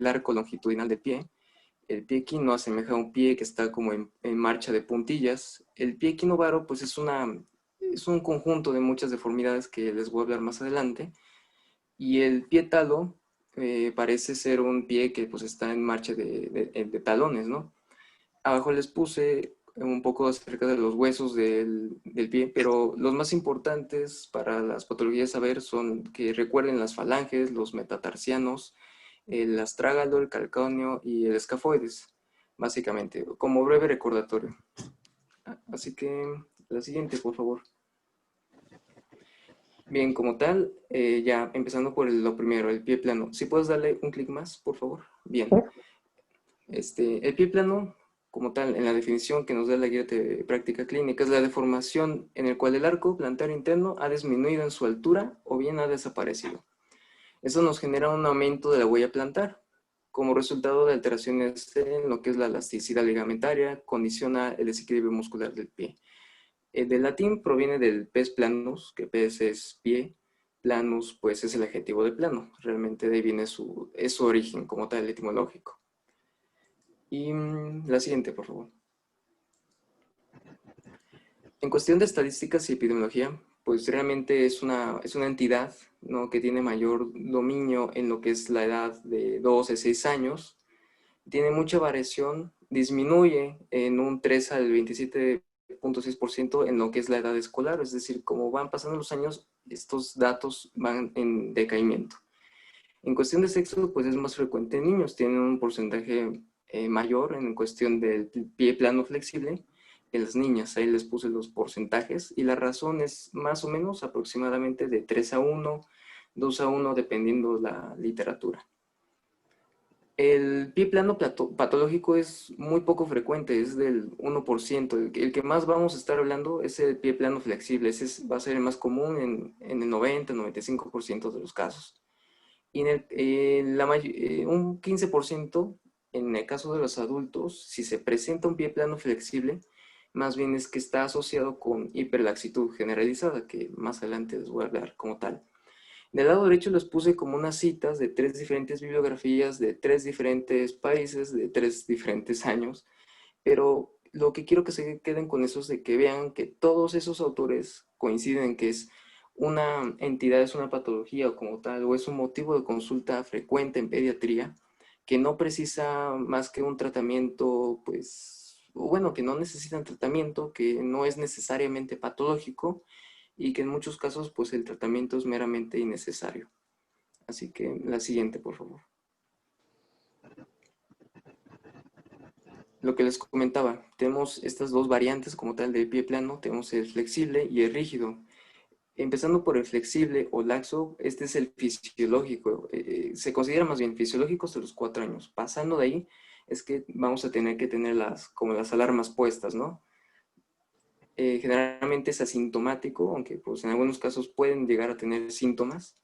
arco longitudinal del pie. El pie equino asemeja a un pie que está como en marcha de puntillas. El pie equinovaro pues es un conjunto de muchas deformidades que les voy a hablar más adelante. Y el pie talo parece ser un pie que pues está en marcha de talones, ¿no? Abajo les puse un poco acerca de los huesos del pie, pero los más importantes para las patologías a ver son que recuerden las falanges, los metatarsianos, el astrágalo, el calcáneo y el escafoides, básicamente, como breve recordatorio. Así que la siguiente, por favor. Bien, como tal, ya empezando por lo primero, el pie plano. Si puedes darle un clic más, por favor. Bien. El pie plano, como tal, en la definición que nos da la guía de práctica clínica, es la deformación en el cual el arco plantar interno ha disminuido en su altura o bien ha desaparecido. Eso nos genera un aumento de la huella plantar. Como resultado de alteraciones en lo que es la elasticidad ligamentaria, condiciona el desequilibrio muscular del pie. Del latín proviene del pes planus, que pes es pie, planus pues es el adjetivo de plano. Realmente de ahí viene es su origen como tal etimológico. Y la siguiente, por favor. En cuestión de estadísticas y epidemiología, pues realmente es una entidad, ¿no?, que tiene mayor dominio en lo que es la edad de 12 a 6 años. Tiene mucha variación, disminuye en un 3 al 27.6% en lo que es la edad escolar, es decir, como van pasando los años, estos datos van en decaimiento. En cuestión de sexo, pues es más frecuente en niños, tienen un porcentaje mayor en cuestión del pie plano flexible en las niñas. Ahí les puse los porcentajes y la razón es más o menos aproximadamente de 3 a 1, 2 a 1, dependiendo la literatura. El pie plano patológico es muy poco frecuente, es del 1%. El que más vamos a estar hablando es el pie plano flexible. Va a ser el más común en el 90-95% de los casos. Y un 15% en el caso de los adultos, si se presenta un pie plano flexible, más bien es que está asociado con hiperlaxitud generalizada, que más adelante les voy a hablar como tal. Del lado derecho les puse como unas citas de 3 diferentes bibliografías, de 3 diferentes países, de 3 diferentes años, pero lo que quiero que se queden con eso es de que vean que todos esos autores coinciden en que es una entidad, es una patología o como tal, o es un motivo de consulta frecuente en pediatría, que no precisa más que un tratamiento, pues, o bueno, que no necesitan tratamiento, que no es necesariamente patológico y que en muchos casos, pues, el tratamiento es meramente innecesario. Así que la siguiente, por favor. Lo que les comentaba, tenemos estas dos variantes como tal del pie plano, tenemos el flexible y el rígido. Empezando por el flexible o laxo, este es el fisiológico, se considera más bien fisiológico hasta los 4 años. Pasando de ahí es que vamos a tener que tener como las alarmas puestas, ¿no? Generalmente es asintomático, aunque pues en algunos casos pueden llegar a tener síntomas,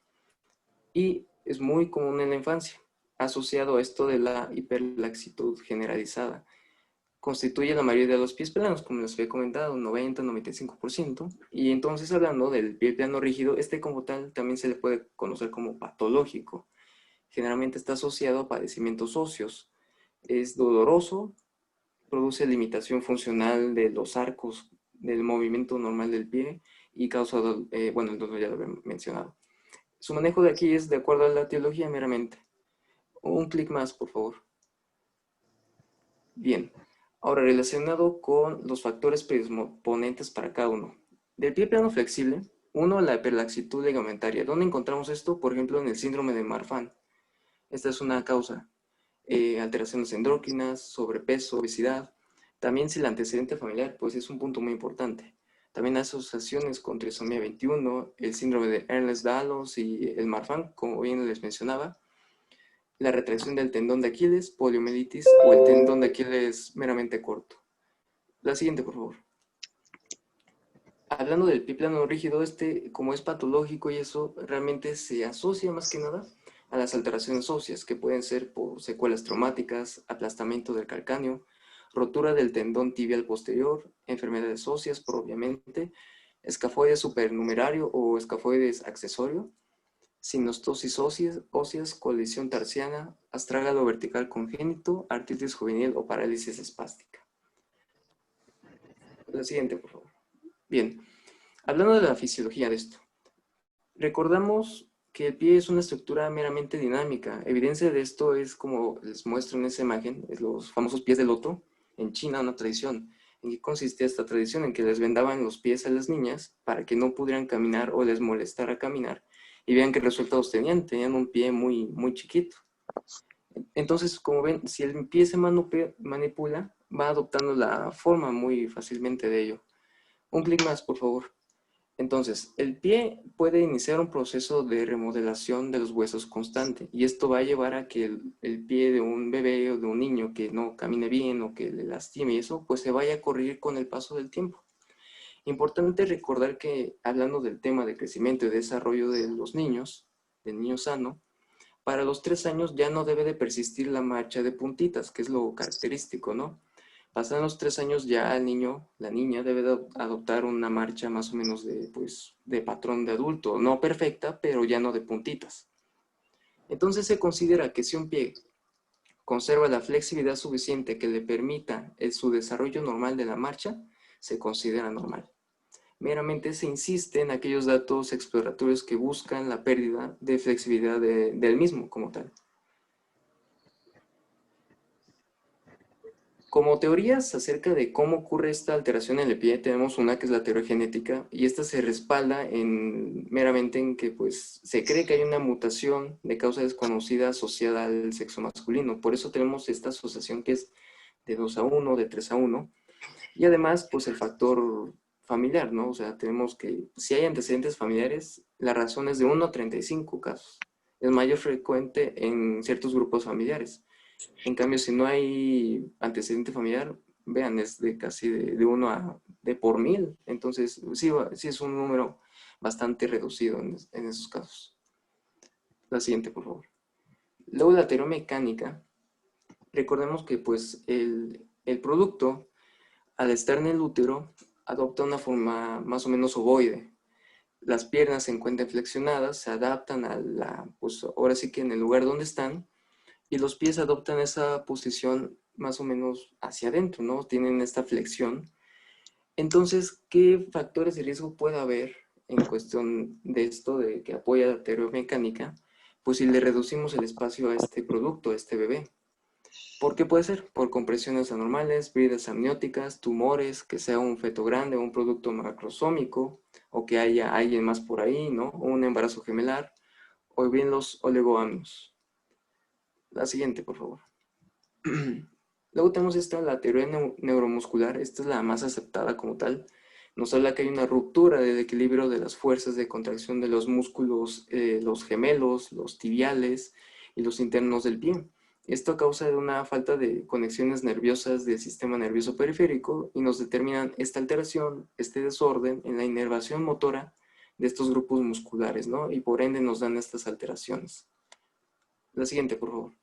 y es muy común en la infancia, asociado a esto de la hiperlaxitud generalizada. Constituye la mayoría de los pies planos, como les había comentado, 90-95%. Y entonces, hablando del pie plano rígido, este como tal también se le puede conocer como patológico. Generalmente está asociado a padecimientos óseos. Es doloroso, produce limitación funcional de los arcos del movimiento normal del pie y causa, bueno, el dolor ya lo había mencionado. Su manejo de aquí es de acuerdo a la etiología meramente. Un clic más, por favor. Bien. Ahora, relacionado con los factores predisponentes para cada uno. Del pie plano flexible, uno, la hiperlaxitud ligamentaria. ¿Dónde encontramos esto? Por ejemplo, en el síndrome de Marfan. Esta es una causa. Alteraciones endócrinas, sobrepeso, obesidad. También si el antecedente familiar, pues es un punto muy importante. También asociaciones con trisomía 21, el síndrome de Ehlers-Danlos y el Marfan, como bien les mencionaba. La retracción del tendón de Aquiles, poliomielitis o el tendón de Aquiles meramente corto. La siguiente, por favor. Hablando del pie plano rígido, como es patológico y eso, realmente se asocia más que nada a las alteraciones óseas, que pueden ser por secuelas traumáticas, aplastamiento del calcáneo, rotura del tendón tibial posterior, enfermedades óseas propiamente, escafoides supernumerario o escafoides accesorio, sinostosis óseas, colisión tarsiana, astrágalo vertical congénito, artritis juvenil o parálisis espástica. La siguiente, por favor. Bien, hablando de la fisiología de esto, recordamos que el pie es una estructura meramente dinámica. Evidencia de esto es, como les muestro en esa imagen, es los famosos pies de loto. En China, una tradición. ¿En qué consistía esta tradición? En que les vendaban los pies a las niñas para que no pudieran caminar o les molestara caminar. Y vean qué resultados tenían. Tenían un pie muy, muy chiquito. Entonces, como ven, si el pie se manipula, va adoptando la forma muy fácilmente de ello. Un clic más, por favor. Entonces, el pie puede iniciar un proceso de remodelación de los huesos constante y esto va a llevar a que el pie de un bebé o de un niño que no camine bien o que le lastime y eso, pues se vaya a corregir con el paso del tiempo. Importante recordar que hablando del tema de crecimiento y desarrollo de los niños, del niño sano, para los 3 años ya no debe de persistir la marcha de puntitas, que es lo característico, ¿no? Pasan los 3 años ya el niño, la niña debe de adoptar una marcha más o menos de, pues, de patrón de adulto, no perfecta, pero ya no de puntitas. Entonces se considera que si un pie conserva la flexibilidad suficiente que le permita su desarrollo normal de la marcha, se considera normal. Meramente se insiste en aquellos datos exploratorios que buscan la pérdida de flexibilidad del mismo como tal. Como teorías acerca de cómo ocurre esta alteración en el pie, tenemos una que es la teoría genética y esta se respalda meramente en que pues, se cree que hay una mutación de causa desconocida asociada al sexo masculino. Por eso tenemos esta asociación que es de 2-1, de 3-1 y además pues el factor familiar, ¿no? O sea, tenemos que si hay antecedentes familiares, la razón es de 1 a 35 casos. Es mayor frecuente en ciertos grupos familiares. En cambio, si no hay antecedente familiar, vean, es de casi de 1 de por 1000. Entonces, sí, sí es un número bastante reducido en esos casos. La siguiente, por favor. Luego, la teoría mecánica. Recordemos que pues el producto, al estar en el útero, adopta una forma más o menos ovoide. Las piernas se encuentran flexionadas, se adaptan a pues ahora sí que en el lugar donde están, y los pies adoptan esa posición más o menos hacia adentro, ¿no? Tienen esta flexión. Entonces, ¿qué factores de riesgo puede haber en cuestión de esto, de que apoya la teoría mecánica? Pues si le reducimos el espacio a este producto, a este bebé. ¿Por qué puede ser? Por compresiones anormales, bridas amnióticas, tumores, que sea un feto grande o un producto macrosómico, o que haya alguien más por ahí, ¿no? O un embarazo gemelar, o bien los oligoamios. La siguiente, por favor. Luego tenemos la teoría neuromuscular. Esta es la más aceptada como tal. Nos habla que hay una ruptura del equilibrio de las fuerzas de contracción de los músculos, los gemelos, los tibiales y los internos del pie. Esto a causa de una falta de conexiones nerviosas del sistema nervioso periférico y nos determinan esta alteración, este desorden en la inervación motora de estos grupos musculares, ¿no? Y por ende nos dan estas alteraciones. La siguiente, por favor.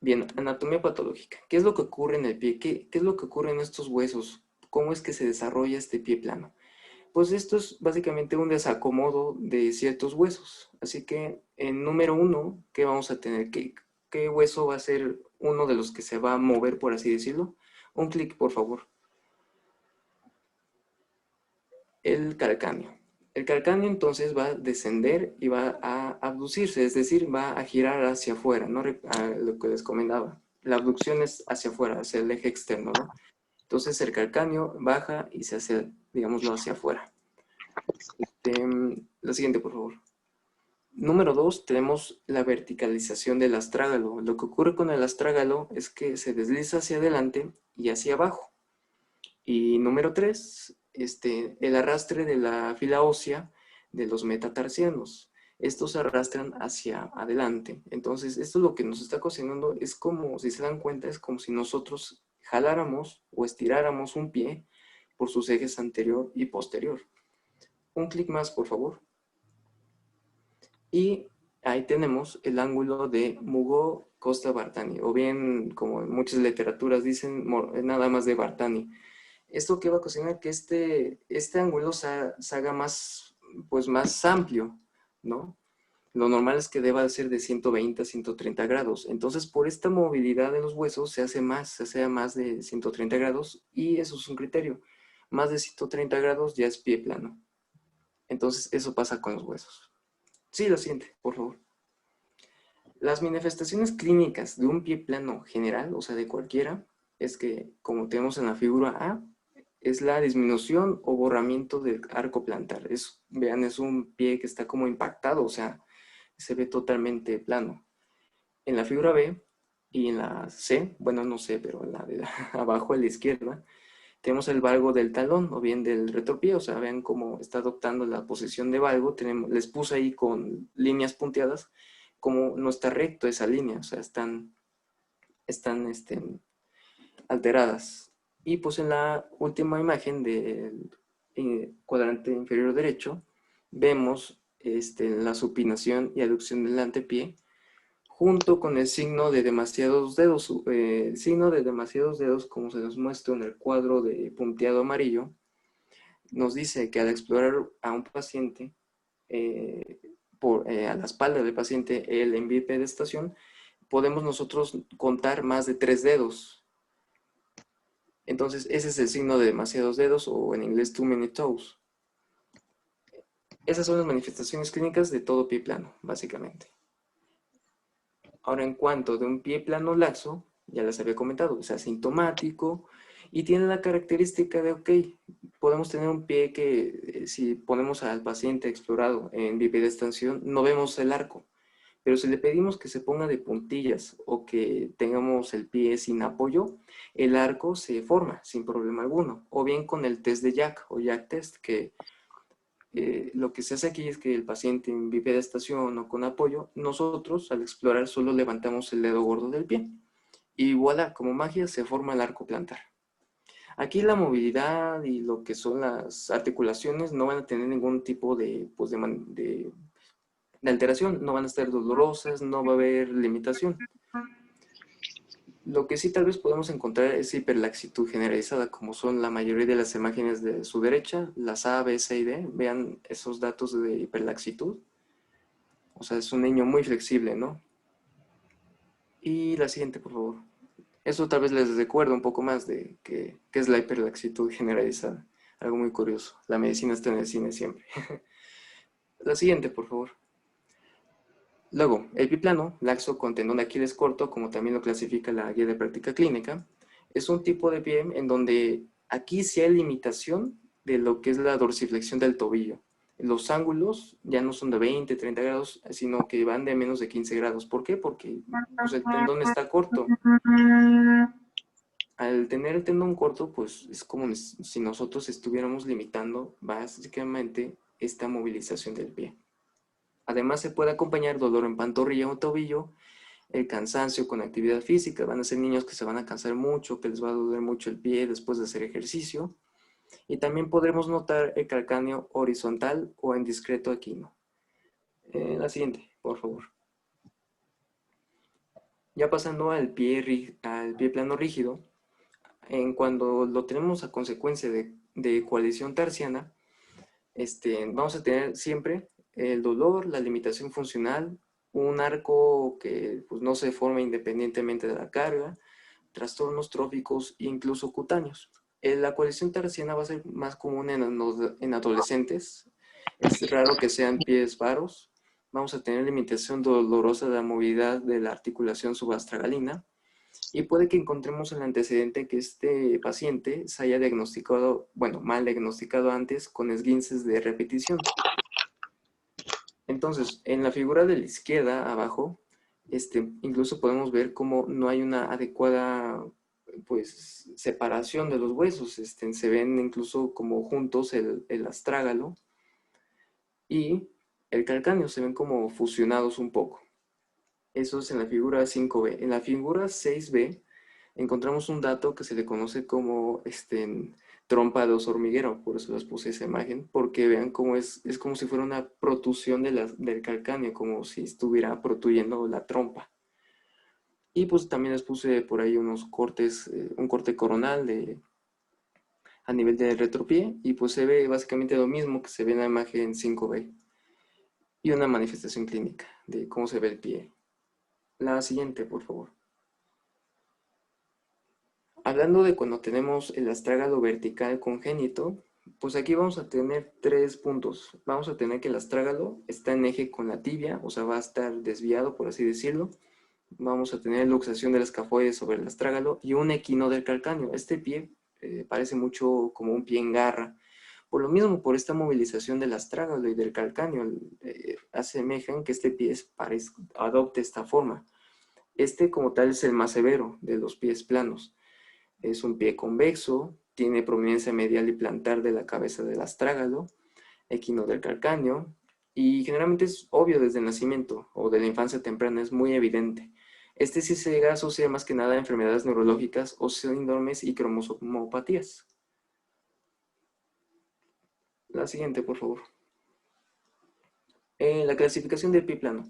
Bien, anatomía patológica. ¿Qué es lo que ocurre en el pie? ¿Qué es lo que ocurre en estos huesos? ¿Cómo es que se desarrolla este pie plano? Pues esto es básicamente un desacomodo de ciertos huesos. Así que en número 1, ¿qué vamos a tener? ¿Qué hueso va a ser uno de los que se va a mover, por así decirlo? Un clic, por favor. El calcáneo. El calcáneo entonces va a descender y va a abducirse, es decir, va a girar hacia afuera, ¿no? A lo que les comentaba. La abducción es hacia afuera, hacia el eje externo, ¿no? Entonces el calcáneo baja y se hace, digámoslo, hacia afuera. La siguiente, por favor. Número 2, tenemos la verticalización del astrágalo. Lo que ocurre con el astrágalo es que se desliza hacia adelante y hacia abajo. Y número 3, el arrastre de la fila ósea de los metatarsianos. Estos se arrastran hacia adelante. Entonces, esto es lo que nos está cocinando. Es como, si se dan cuenta, es como si nosotros jaláramos o estiráramos un pie por sus ejes anterior y posterior. Un clic más, por favor. Y ahí tenemos el ángulo de Mugo-Costa-Bartani, o bien, como en muchas literaturas dicen, nada más de Bartani. Esto que va a ocasionar que este ángulo se haga más, pues más amplio, ¿no? Lo normal es que deba ser de 120 a 130 grados. Entonces, por esta movilidad de los huesos se hace más de 130 grados y eso es un criterio. Más de 130 grados ya es pie plano. Entonces, eso pasa con los huesos. Sí, lo siente, por favor. Las manifestaciones clínicas de un pie plano general, o sea, de cualquiera, es que, como tenemos en la figura A, es la disminución o borramiento del arco plantar. Vean, es un pie que está como impactado, o sea, se ve totalmente plano. En la figura B y en la C, bueno, no sé, pero en la de abajo a la izquierda, tenemos el valgo del talón o bien del retropié, o sea, vean cómo está adoptando la posición de valgo. Les puse ahí con líneas punteadas, como no está recto esa línea, o sea, están alteradas. Y pues en la última imagen del cuadrante inferior derecho, vemos la supinación y aducción del antepié, junto con el signo de demasiados dedos. El signo de demasiados dedos, como se nos muestra en el cuadro de punteado amarillo, nos dice que al explorar a un paciente, a la espalda del paciente, el en bipedestación, podemos nosotros contar más de 3 dedos. Entonces, ese es el signo de demasiados dedos, o en inglés too many toes. Esas son las manifestaciones clínicas de todo pie plano, básicamente. Ahora, en cuanto de un pie plano laxo, ya les había comentado, es asintomático y tiene la característica de, ok, podemos tener un pie que si ponemos al paciente explorado en bipedestación, no vemos el arco, pero si le pedimos que se ponga de puntillas o que tengamos el pie sin apoyo, el arco se forma sin problema alguno. O bien con el test de Jack o Jack test, que lo que se hace aquí es que el paciente en bipedestación o con apoyo, nosotros al explorar solo levantamos el dedo gordo del pie. Y voilà, como magia se forma el arco plantar. Aquí la movilidad y lo que son las articulaciones no van a tener ningún tipo pues de alteración, no van a estar dolorosas, no va a haber limitación. Lo que sí tal vez podemos encontrar es hiperlaxitud generalizada, como son la mayoría de las imágenes de su derecha, las A, B, C y D. Vean esos datos de hiperlaxitud. O sea, es un niño muy flexible, ¿no? Y la siguiente, por favor. Eso tal vez les recuerda un poco más de qué es la hiperlaxitud generalizada. Algo muy curioso. La medicina está en el cine siempre. La siguiente, por favor. Luego, el biplano, laxo con tendón de Aquiles corto, como también lo clasifica la guía de práctica clínica, es un tipo de pie en donde aquí sí hay limitación de lo que es la dorsiflexión del tobillo. Los ángulos ya no son de 20, 30 grados, sino que van de menos de 15 grados. ¿Por qué? Porque pues, el tendón está corto. Al tener el tendón corto, pues es como si nosotros estuviéramos limitando básicamente esta movilización del pie. Además, se puede acompañar dolor en pantorrilla o tobillo, el cansancio con actividad física. Van a ser niños que se van a cansar mucho, que les va a doler mucho el pie después de hacer ejercicio. Y también podremos notar el calcáneo horizontal o en discreto equino. La siguiente, por favor. Ya pasando al pie plano rígido, cuando lo tenemos a consecuencia de coalición tarsiana, vamos a tener siempre el dolor, la limitación funcional, un arco que pues, no se forma independientemente de la carga, trastornos tróficos e incluso cutáneos. La coalición tarsiana va a ser más común en adolescentes. Es raro que sean pies varos. Vamos a tener limitación dolorosa de la movilidad de la articulación subastragalina. Y puede que encontremos el antecedente que este paciente se haya diagnosticado, bueno, mal diagnosticado antes con esguinces de repetición. Entonces, en la figura de la izquierda, abajo, incluso podemos ver cómo no hay una adecuada pues, separación de los huesos. Se ven incluso como juntos el astrágalo y el calcáneo, se ven como fusionados un poco. Eso es en la figura 5B. En la figura 6B encontramos un dato que se le conoce como trompa de oso hormiguero, por eso les puse esa imagen, porque vean cómo es como si fuera una protusión del calcáneo, como si estuviera protuyendo la trompa. Y pues también les puse por ahí unos cortes, un corte coronal a nivel del retropié, y pues se ve básicamente lo mismo que se ve en la imagen 5B. y una manifestación clínica de cómo se ve el pie. La siguiente, por favor. Hablando de cuando tenemos el astrágalo vertical congénito, pues aquí vamos a tener tres puntos. Vamos a tener que el astrágalo está en eje con la tibia, o sea, va a estar desviado, por así decirlo. Vamos a tener luxación del escafoide sobre el astrágalo y un equino del calcáneo. Este pie parece mucho como un pie en garra. Por lo mismo, por esta movilización del astrágalo y del calcáneo, asemejan que este pie adopte esta forma. Este como tal es el más severo de los pies planos. Es un pie convexo, tiene prominencia medial y plantar de la cabeza del astrágalo, equino del calcáneo, y generalmente es obvio desde el nacimiento o de la infancia temprana, es muy evidente. Este sí se llega a asociar más que nada a enfermedades neurológicas o síndromes y cromosomopatías. La siguiente, por favor. La clasificación del pie plano.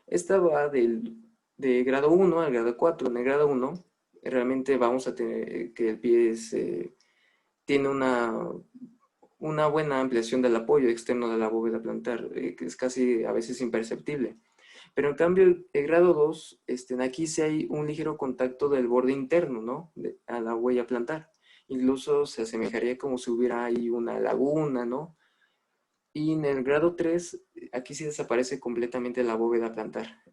Esta va de grado 1 al grado 4. En el grado 1 realmente vamos a tener que el pie tiene una buena ampliación del apoyo externo de la bóveda plantar, que es casi a veces imperceptible. Pero en cambio, el grado 2, aquí sí hay un ligero contacto del borde interno, ¿no? A la huella plantar. Incluso se asemejaría como si hubiera ahí una laguna, ¿no? Y en el grado 3, aquí sí desaparece completamente la bóveda plantar.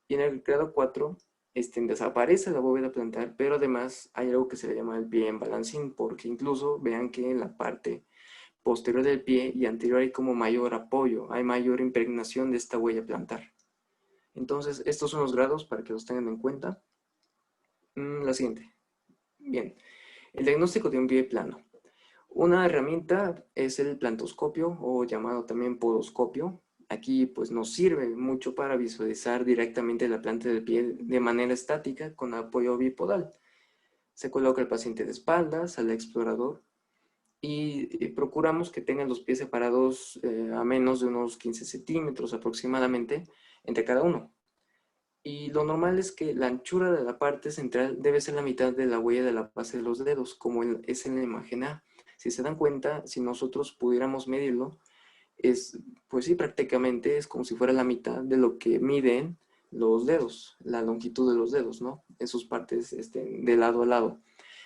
Y en el grado 4, desaparece la bóveda plantar, pero además hay algo que se le llama el pie en balancín, porque incluso vean que en la parte posterior del pie y anterior hay como mayor apoyo, hay mayor impregnación de esta huella plantar. Entonces, estos son los grados para que los tengan en cuenta. La siguiente. Bien, el diagnóstico de un pie plano. Una herramienta es el plantoscopio o llamado también podoscopio. Aquí pues nos sirve mucho para visualizar directamente la planta del pie de manera estática con apoyo bipodal. Se coloca el paciente de espaldas al explorador y procuramos que tengan los pies separados a menos de unos 15 centímetros aproximadamente entre cada uno. Y lo normal es que la anchura de la parte central debe ser la mitad de la huella de la base de los dedos, como es en la imagen A. Si se dan cuenta, si nosotros pudiéramos medirlo, pues sí, prácticamente es como si fuera la mitad de lo que miden los dedos, la longitud de los dedos, ¿no? En sus partes de lado a lado.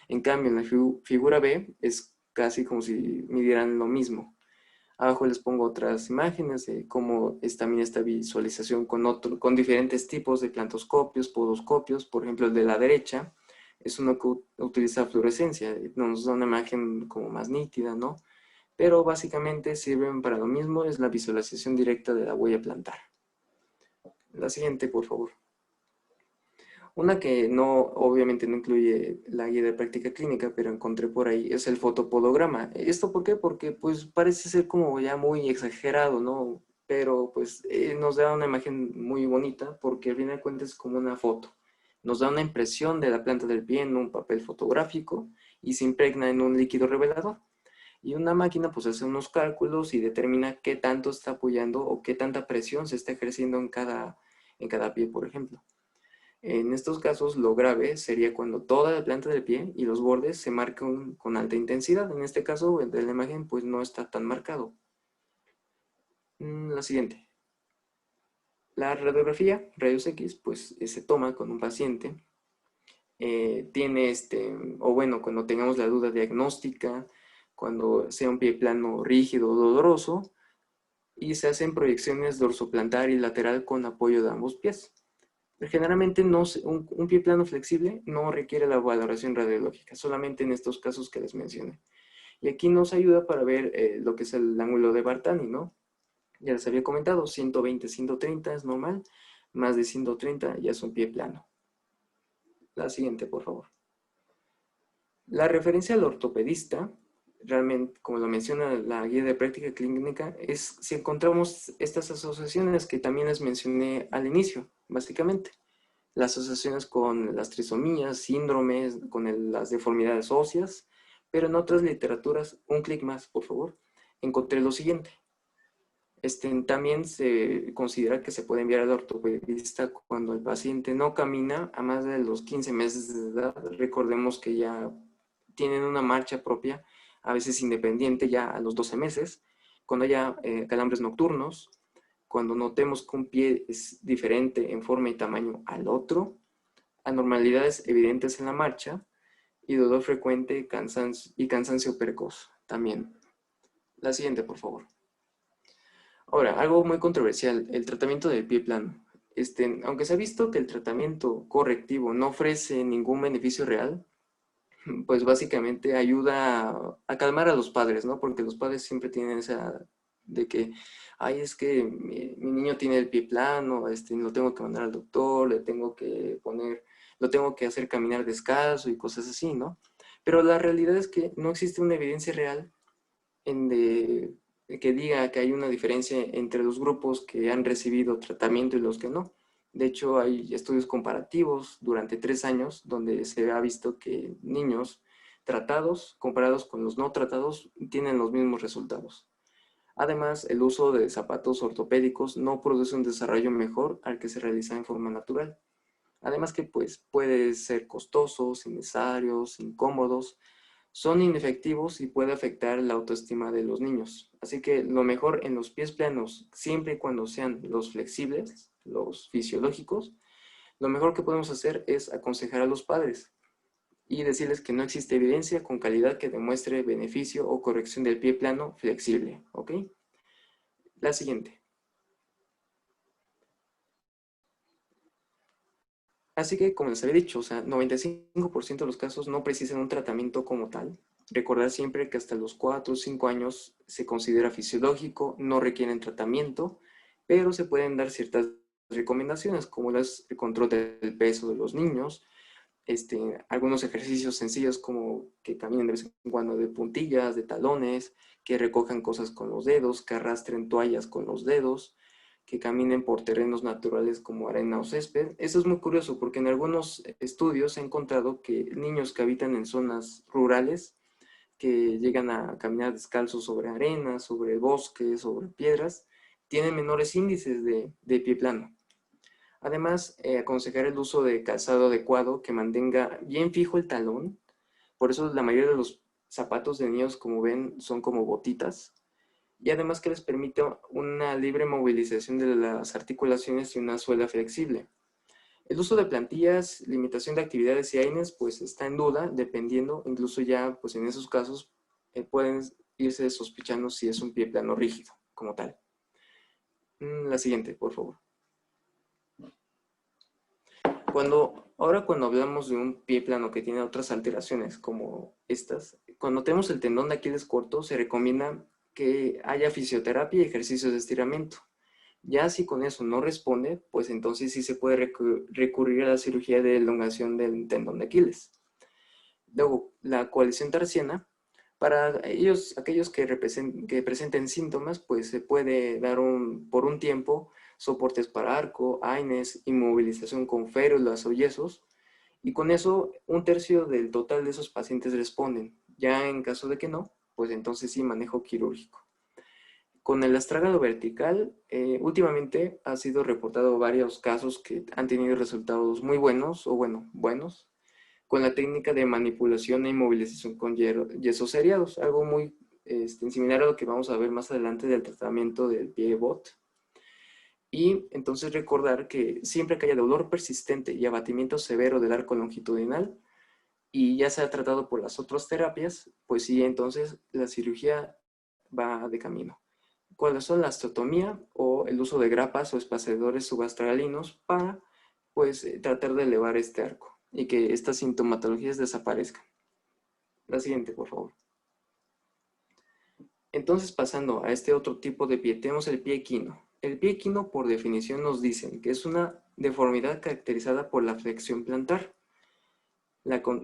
En cambio, en la figura B es casi como si midieran lo mismo. Abajo les pongo otras imágenes de cómo es también esta visualización con diferentes tipos de plantoscopios, podoscopios. Por ejemplo, el de la derecha es uno que utiliza fluorescencia, nos da una imagen como más nítida, ¿no? Pero básicamente sirven para lo mismo, es la visualización directa de la huella plantar. La siguiente, por favor. Una que no, obviamente no incluye la guía de práctica clínica, pero encontré por ahí, es el fotopodograma. ¿Esto por qué? Porque pues parece ser como ya muy exagerado, ¿no? Pero pues nos da una imagen muy bonita porque al final de cuentas es como una foto. Nos da una impresión de la planta del pie en un papel fotográfico y se impregna en un líquido revelador. Y una máquina pues hace unos cálculos y determina qué tanto está apoyando o qué tanta presión se está ejerciendo en cada pie, por ejemplo. En estos casos, lo grave sería cuando toda la planta del pie y los bordes se marcan con alta intensidad. En este caso, el de la imagen pues no está tan marcado. La siguiente. La radiografía, rayos X, pues se toma con un paciente. Tiene o bueno, cuando tengamos la duda diagnóstica, cuando sea un pie plano rígido o doloroso, y se hacen proyecciones dorsoplantar y lateral con apoyo de ambos pies. Generalmente un pie plano flexible no requiere la valoración radiológica, solamente en estos casos que les mencioné. Y aquí nos ayuda para ver lo que es el ángulo de Bartani, ¿no? Ya les había comentado, 120, 130 es normal, más de 130 ya es un pie plano. La siguiente, por favor. La referencia al ortopedista, realmente, como lo menciona la guía de práctica clínica, es si encontramos estas asociaciones que también les mencioné al inicio, básicamente. Las asociaciones con las trisomías, síndromes, con las deformidades óseas, pero en otras literaturas, un clic más, por favor, encontré lo siguiente. También se considera que se puede enviar al ortopedista cuando el paciente no camina a más de los 15 meses de edad. Recordemos que ya tienen una marcha propia, a veces independiente ya a los 12 meses, cuando haya calambres nocturnos, cuando notemos que un pie es diferente en forma y tamaño al otro, anormalidades evidentes en la marcha y dolor frecuente y cansancio precoz también. La siguiente, por favor. Ahora, algo muy controversial, el tratamiento del pie plano. Aunque se ha visto que el tratamiento correctivo no ofrece ningún beneficio real, pues básicamente ayuda a calmar a los padres, ¿no? Porque los padres siempre tienen esa de que, ay, es que mi niño tiene el pie plano, lo tengo que mandar al doctor, le tengo que poner, lo tengo que hacer caminar descalzo y cosas así, ¿no? Pero la realidad es que no existe una evidencia real que diga que hay una diferencia entre los grupos que han recibido tratamiento y los que no. De hecho, hay estudios comparativos durante 3 años donde se ha visto que niños tratados comparados con los no tratados tienen los mismos resultados. Además, el uso de zapatos ortopédicos no produce un desarrollo mejor al que se realiza en forma natural. Además que pues, puede ser costosos, innecesarios, incómodos, son inefectivos y puede afectar la autoestima de los niños. Así que lo mejor en los pies planos, siempre y cuando sean los flexibles, los fisiológicos, lo mejor que podemos hacer es aconsejar a los padres y decirles que no existe evidencia con calidad que demuestre beneficio o corrección del pie plano flexible. ¿Ok? La siguiente. Así que, como les había dicho, o sea, 95% de los casos no precisan un tratamiento como tal. Recordar siempre que hasta los 4 o 5 años se considera fisiológico, no requieren tratamiento, pero se pueden dar ciertas recomendaciones, como el control del peso de los niños, algunos ejercicios sencillos como que caminen de vez en cuando de puntillas, de talones, que recojan cosas con los dedos, que arrastren toallas con los dedos, que caminen por terrenos naturales como arena o césped. Eso es muy curioso porque en algunos estudios se ha encontrado que niños que habitan en zonas rurales, que llegan a caminar descalzos sobre arena, sobre bosques, sobre piedras, tienen menores índices de pie plano. Además, aconsejar el uso de calzado adecuado que mantenga bien fijo el talón. Por eso la mayoría de los zapatos de niños, como ven, son como botitas. Y además que les permite una libre movilización de las articulaciones y una suela flexible. El uso de plantillas, limitación de actividades y AINES, pues está en duda, dependiendo, incluso ya, pues en esos casos, pueden irse sospechando si es un pie plano rígido, como tal. La siguiente, por favor. Ahora cuando hablamos de un pie plano que tiene otras alteraciones como estas, cuando tenemos el tendón de Aquiles corto, se recomienda que haya fisioterapia y ejercicios de estiramiento. Ya si con eso no responde, pues entonces sí se puede recurrir a la cirugía de elongación del tendón de Aquiles. Luego, la coalición tarsiana, para ellos, aquellos que presenten síntomas, pues se puede dar por un tiempo soportes para arco, AINES, inmovilización con férulas o yesos, y con eso 1/3 del total de esos pacientes responden. Ya en caso de que no, pues entonces sí manejo quirúrgico. Con el astrágalo vertical, últimamente ha sido reportado varios casos que han tenido resultados muy buenos, o bueno, buenos, con la técnica de manipulación e inmovilización con yesos seriados, algo muy similar a lo que vamos a ver más adelante del tratamiento del pie bot. Y entonces recordar que siempre que haya dolor persistente y abatimiento severo del arco longitudinal, y ya se ha tratado por las otras terapias, pues sí, entonces la cirugía va de camino. ¿Cuáles son la osteotomía o el uso de grapas o espaciadores subastralinos para pues tratar de elevar este arco y que estas sintomatologías desaparezcan? La siguiente, por favor. Entonces, pasando a este otro tipo de pie, tenemos el pie equino. El pie equino, por definición, nos dicen que es una deformidad caracterizada por la flexión plantar.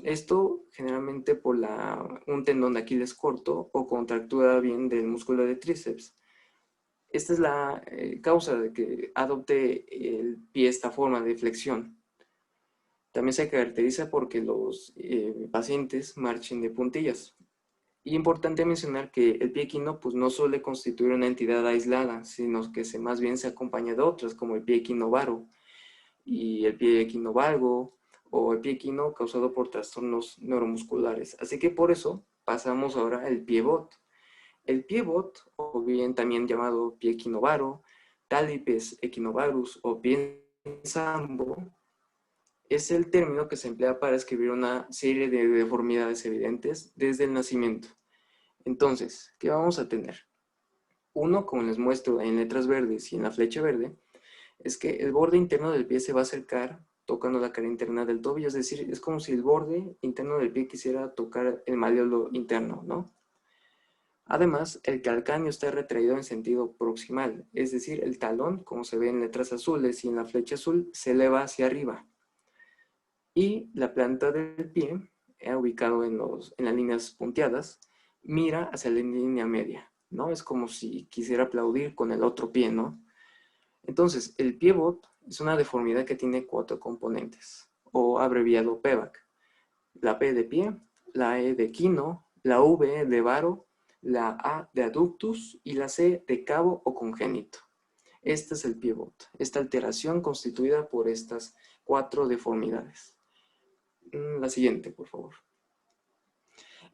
Esto generalmente por un tendón de Aquiles corto o contractura bien del músculo de tríceps. Esta es la causa de que adopte el pie esta forma de flexión. También se caracteriza porque los pacientes marchen de puntillas. Y importante mencionar que el pie equino pues, no suele constituir una entidad aislada, sino que más bien se acompaña de otras, como el pie equinovaro y el pie equinovalgo o el pie equino causado por trastornos neuromusculares. Así que por eso pasamos ahora al pie bot. El pie bot, o bien también llamado pie equinovaro, talipes equinovarus o pie en sambo, es el término que se emplea para escribir una serie de deformidades evidentes desde el nacimiento. Entonces, ¿qué vamos a tener? Uno, como les muestro en letras verdes y en la flecha verde, es que el borde interno del pie se va a acercar tocando la cara interna del tobillo, es decir, es como si el borde interno del pie quisiera tocar el malleolo interno, ¿no? Además, el calcáneo está retraído en sentido proximal, es decir, el talón, como se ve en letras azules y en la flecha azul, se eleva hacia arriba. Y la planta del pie, ubicado en las líneas punteadas, mira hacia la línea media, ¿no? Es como si quisiera aplaudir con el otro pie, ¿no? Entonces, el pivot es una deformidad que tiene 4 componentes, o abreviado PEVAC. La P de pie, la E de equino, la V de varo, la A de adductus y la C de cabo o congénito. Este es el pivot, esta alteración constituida por estas 4 deformidades. La siguiente, por favor.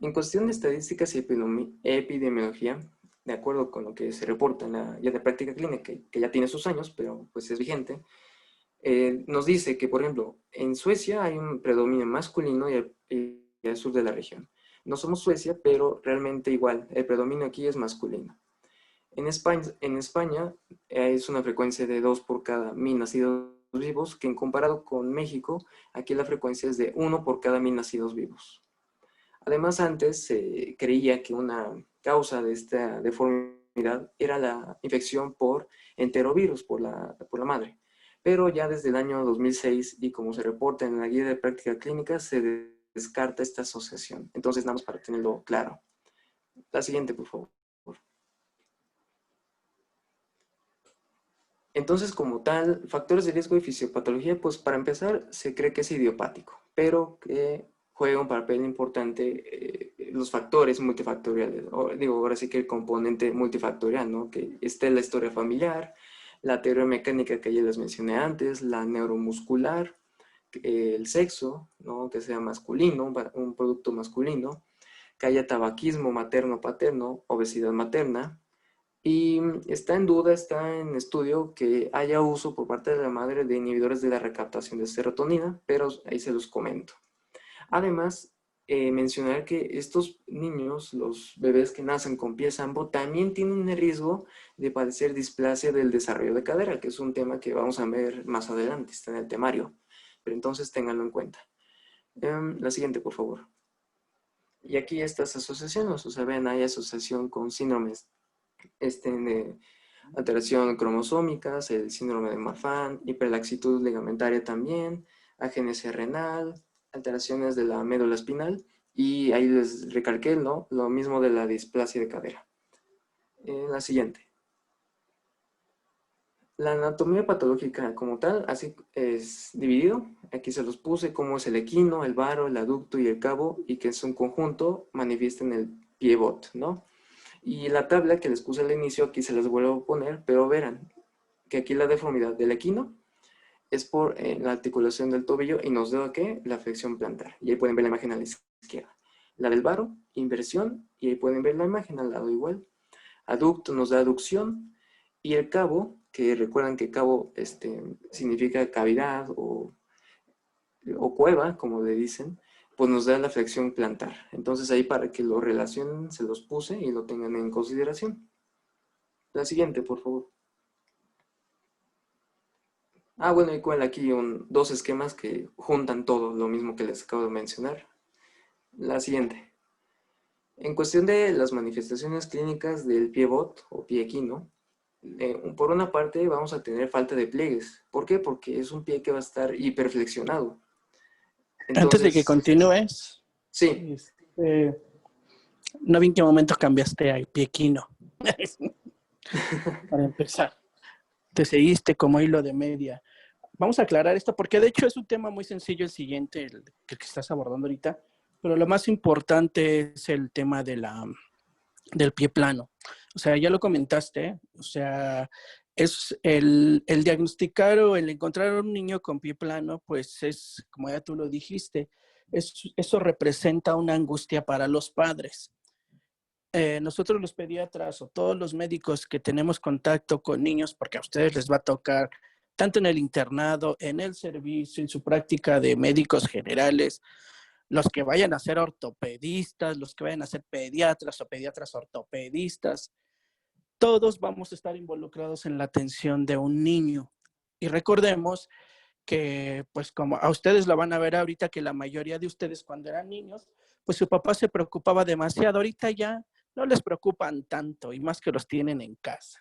En cuestión de estadísticas y epidemiología, de acuerdo con lo que se reporta en la guía de práctica clínica, que ya tiene sus años, pero pues es vigente, nos dice que, por ejemplo, en Suecia hay un predominio masculino y al sur de la región. No somos Suecia, pero realmente igual, el predominio aquí es masculino. En España es una frecuencia de 2 por cada 1000 nacidos vivos, que en comparado con México, aquí la frecuencia es de 1 por cada 1000 nacidos vivos. Además, antes se creía que una causa de esta deformidad era la infección por enterovirus, por la madre. Pero ya desde el año 2006, y como se reporta en la guía de práctica clínica, se descarta esta asociación. Entonces, nada más para tenerlo claro. La siguiente, por favor. Entonces, como tal, factores de riesgo y fisiopatología, pues para empezar, se cree que es idiopático, pero que juega un papel importante los factores multifactoriales, o digo, ahora sí que el componente multifactorial, ¿no? Que está la historia familiar, la teoría mecánica que ya les mencioné antes, la neuromuscular, el sexo, ¿no? Que sea masculino, un producto masculino, que haya tabaquismo materno-paterno, obesidad materna, y está en duda, está en estudio que haya uso por parte de la madre de inhibidores de la recaptación de serotonina, pero ahí se los comento. Además, mencionar que estos niños, los bebés que nacen con pie sambo, también tienen el riesgo de padecer displasia del desarrollo de cadera, que es un tema que vamos a ver más adelante, está en el temario. Pero entonces ténganlo en cuenta. La siguiente, por favor. Y aquí estas asociaciones, o sea, ven, hay asociación con síndromes de alteración cromosómicas, el síndrome de Marfan, hiperlaxitud ligamentaria también, agenesia renal, alteraciones de la médula espinal, y ahí les recalqué, ¿no? Lo mismo de la displasia de cadera. La siguiente. La anatomía patológica como tal, así es dividido. Aquí se los puse como es el equino, el varo, el aducto y el cabo, y que es un conjunto, manifiestan el pivot, ¿no? Y la tabla que les puse al inicio, aquí se las vuelvo a poner, pero verán que aquí la deformidad del equino es por la articulación del tobillo y nos da ¿qué? La flexión plantar. Y ahí pueden ver la imagen a la izquierda. La del varo, inversión, y ahí pueden ver la imagen al lado igual. Aducto nos da aducción, y el cabo, que recuerdan que cabo significa cavidad o cueva, como le dicen, pues nos da la flexión plantar. Entonces ahí para que lo relacionen se los puse y lo tengan en consideración. La siguiente, por favor. Bueno, igual aquí dos esquemas que juntan todo lo mismo que les acabo de mencionar. La siguiente. En cuestión de las manifestaciones clínicas del pie bot o pie equino, por una parte vamos a tener falta de pliegues. ¿Por qué? Porque es un pie que va a estar hiperflexionado. Antes de que Entonces, continúes, sí. no vi en qué momento cambiaste a pie equino. Para empezar, te seguiste como hilo de media. Vamos a aclarar esto porque de hecho es un tema muy sencillo el siguiente, el que estás abordando ahorita, pero lo más importante es el tema del pie plano. O sea, ya lo comentaste, o sea, es el diagnosticar o el encontrar a un niño con pie plano, pues es, como ya tú lo dijiste, eso representa una angustia para los padres. nosotros los pediatras o todos los médicos que tenemos contacto con niños, porque a ustedes les va a tocar tanto en el internado, en el servicio, en su práctica de médicos generales, los que vayan a ser ortopedistas, los que vayan a ser pediatras o pediatras ortopedistas, todos vamos a estar involucrados en la atención de un niño. Y recordemos que, pues como a ustedes lo van a ver ahorita, que la mayoría de ustedes cuando eran niños, pues su papá se preocupaba demasiado. Ahorita ya no les preocupan tanto y más que los tienen en casa,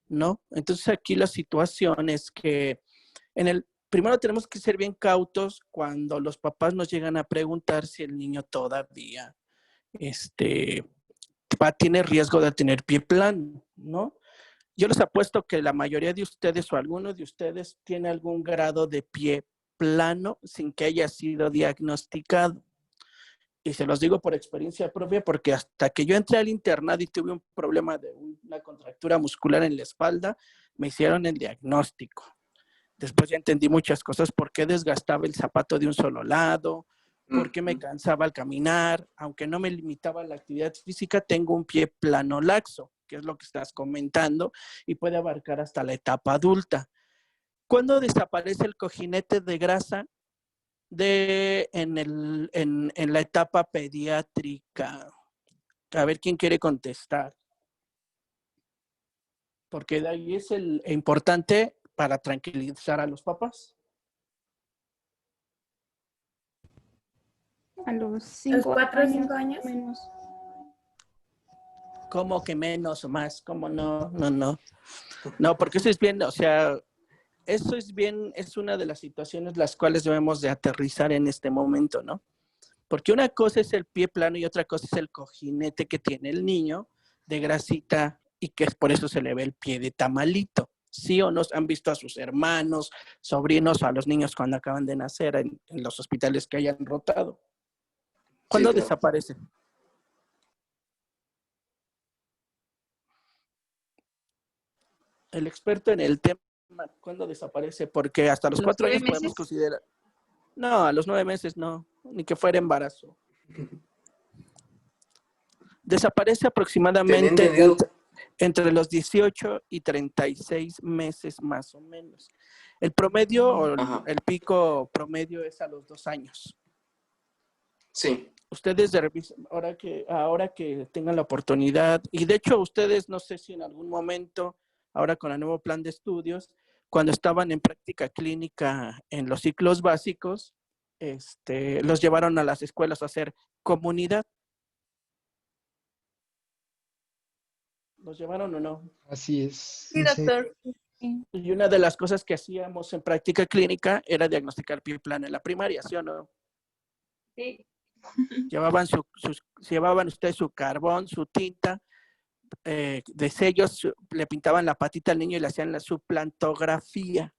¿no? Entonces aquí la situación es que primero tenemos que ser bien cautos cuando los papás nos llegan a preguntar si el niño todavía tiene riesgo de tener pie plano, ¿no? Yo les apuesto que la mayoría de ustedes o alguno de ustedes tiene algún grado de pie plano sin que haya sido diagnosticado. Y se los digo por experiencia propia porque hasta que yo entré al internado y tuve un problema de una contractura muscular en la espalda, me hicieron el diagnóstico. Después ya entendí muchas cosas, por qué desgastaba el zapato de un solo lado, por qué me cansaba al caminar, aunque no me limitaba a la actividad física, tengo un pie plano laxo, que es lo que estás comentando, y puede abarcar hasta la etapa adulta. ¿Cuándo desaparece el cojinete de grasa? En la etapa pediátrica. A ver quién quiere contestar. Porque de ahí es el importante para tranquilizar a los papás. A los 4 o 5 años. menos. ¿Cómo que menos o más? ¿Cómo no? No. No, porque eso es bien, o sea, eso es bien, es una de las situaciones las cuales debemos de aterrizar en este momento, ¿no? Porque una cosa es el pie plano y otra cosa es el cojinete que tiene el niño de grasita y que por eso se le ve el pie de tamalito. ¿Sí o no han visto a sus hermanos, sobrinos o a los niños cuando acaban de nacer en los hospitales que hayan rotado? ¿Cuándo Sí, claro. desaparecen? El experto en el tema, ¿cuándo desaparece? Porque hasta los 4 años podemos considerar. No, a los 9 meses no, ni que fuera embarazo. Desaparece aproximadamente entre los 18 y 36 meses más o menos. El promedio o el pico promedio es a los 2 años. Sí. Ustedes ahora que tengan la oportunidad, y de hecho ustedes no sé si en algún momento, ahora con el nuevo plan de estudios, cuando estaban en práctica clínica en los ciclos básicos, los llevaron a las escuelas a hacer comunidad. ¿Los llevaron o no? Así es. Sí, doctor. Y una de las cosas que hacíamos en práctica clínica era diagnosticar pie plano en la primaria, ¿sí o no? Sí. Llevaban ustedes su carbón, su tinta, de sellos, le pintaban la patita al niño y le hacían su plantografía,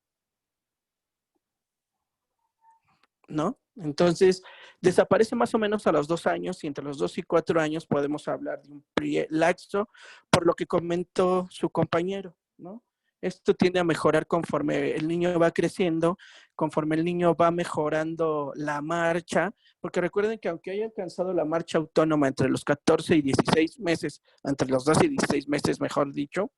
¿no? Entonces, desaparece más o menos a los 2 años y entre los 2 y 4 años podemos hablar de un pie laxo, por lo que comentó su compañero, ¿no? Esto tiende a mejorar conforme el niño va creciendo, conforme el niño va mejorando la marcha, porque recuerden que aunque haya alcanzado la marcha autónoma entre los 14 y 16 meses, entre los 12 y 16 meses, mejor dicho,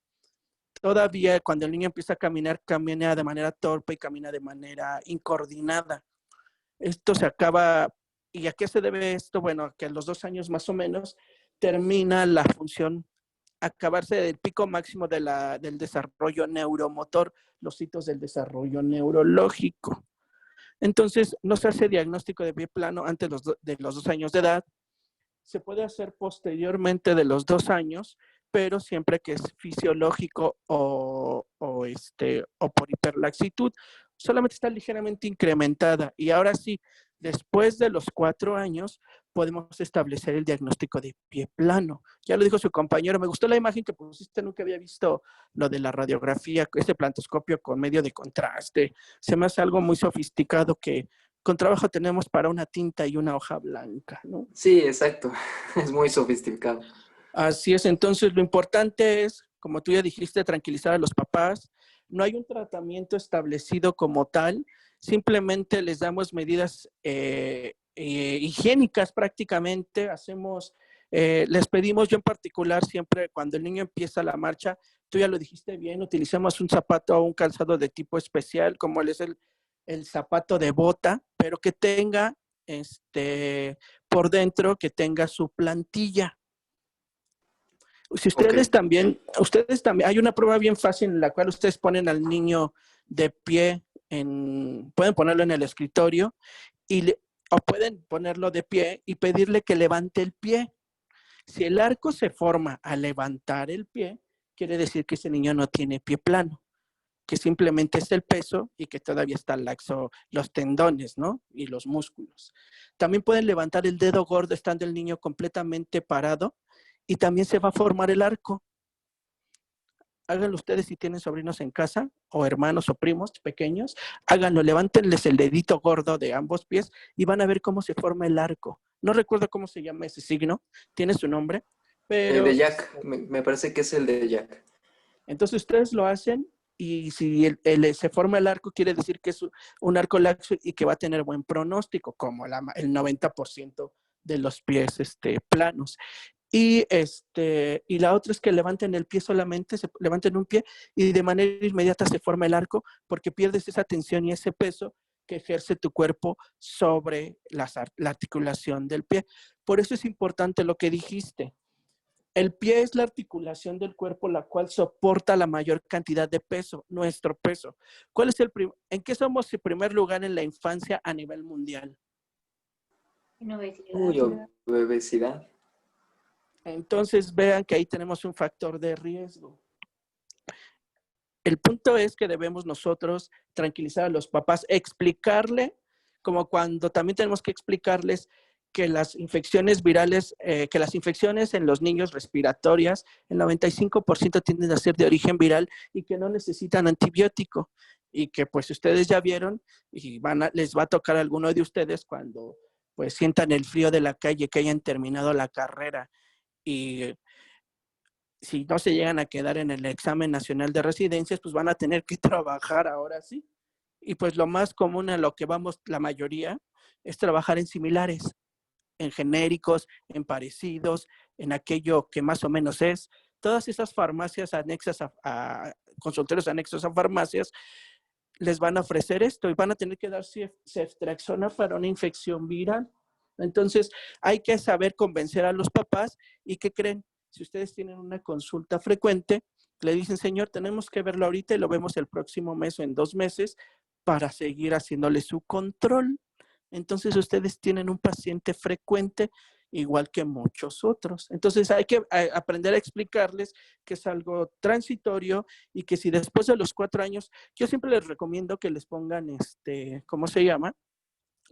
todavía cuando el niño empieza a caminar, camina de manera torpe y camina de manera incoordinada. Esto se acaba, ¿y a qué se debe esto? Bueno, que a los 2 años más o menos termina la función, acabarse del pico máximo del desarrollo neuromotor, los hitos del desarrollo neurológico. Entonces, no se hace diagnóstico de pie plano antes de los 2 años de edad. Se puede hacer posteriormente de los 2 años, pero siempre que es fisiológico o por hiperlaxitud, solamente está ligeramente incrementada. Y ahora sí, después de los 4 años, podemos establecer el diagnóstico de pie plano. Ya lo dijo su compañero, me gustó la imagen que pusiste, nunca había visto lo de la radiografía, este plantoscopio con medio de contraste. Se me hace algo muy sofisticado que con trabajo tenemos para una tinta y una hoja blanca, ¿no? Sí, exacto. Es muy sofisticado. Así es, entonces lo importante es, como tú ya dijiste, tranquilizar a los papás. No hay un tratamiento establecido como tal, simplemente les damos medidas higiénicas prácticamente, hacemos Les pedimos, yo en particular, siempre cuando el niño empieza la marcha, tú ya lo dijiste bien, utilicemos un zapato o un calzado de tipo especial, como es el zapato de bota, pero que tenga por dentro, que tenga su plantilla. Si ustedes también, hay una prueba bien fácil en la cual ustedes ponen al niño de pie, pueden ponerlo en el escritorio o pueden ponerlo de pie y pedirle que levante el pie. Si el arco se forma al levantar el pie, quiere decir que ese niño no tiene pie plano, que simplemente es el peso y que todavía está laxo los tendones, ¿no? Y los músculos. También pueden levantar el dedo gordo estando el niño completamente parado y también se va a formar el arco. Háganlo ustedes si tienen sobrinos en casa o hermanos o primos pequeños, háganlo, levántenles el dedito gordo de ambos pies y van a ver cómo se forma el arco. No recuerdo cómo se llama ese signo, tiene su nombre, pero... de Jack, me parece que es el de Jack. Entonces ustedes lo hacen y si se forma el arco, quiere decir que es un arco laxo y que va a tener buen pronóstico, como el 90% de los pies planos. Y la otra es que levanten el pie solamente, levanten un pie y de manera inmediata se forma el arco porque pierdes esa tensión y ese peso que ejerce tu cuerpo sobre la articulación del pie. Por eso es importante lo que dijiste. El pie es la articulación del cuerpo la cual soporta la mayor cantidad de peso, nuestro peso. ¿En qué somos en primer lugar en la infancia a nivel mundial? En obesidad. Uy, obesidad. Entonces vean que ahí tenemos un factor de riesgo. El punto es que debemos nosotros tranquilizar a los papás, explicarle, como cuando también tenemos que explicarles que las infecciones virales, que las infecciones en los niños respiratorias, el 95% tienden a ser de origen viral y que no necesitan antibiótico. Y que pues ustedes ya vieron y les va a tocar a alguno de ustedes cuando pues sientan el frío de la calle, que hayan terminado la carrera y si no se llegan a quedar en el examen nacional de residencias, pues van a tener que trabajar ahora sí. Y pues lo más común a lo que vamos la mayoría es trabajar en similares, en genéricos, en parecidos, en aquello que más o menos es. Todas esas farmacias anexas a consultorios anexos a farmacias les van a ofrecer esto y van a tener que dar ceftriaxona para una infección viral. Entonces hay que saber convencer a los papás y ¿qué creen? Si ustedes tienen una consulta frecuente, le dicen, señor, tenemos que verlo ahorita y lo vemos el próximo mes o en 2 meses para seguir haciéndole su control. Entonces ustedes tienen un paciente frecuente igual que muchos otros. Entonces hay que aprender a explicarles que es algo transitorio y que si después de los 4 años, yo siempre les recomiendo que les pongan, ¿cómo se llama?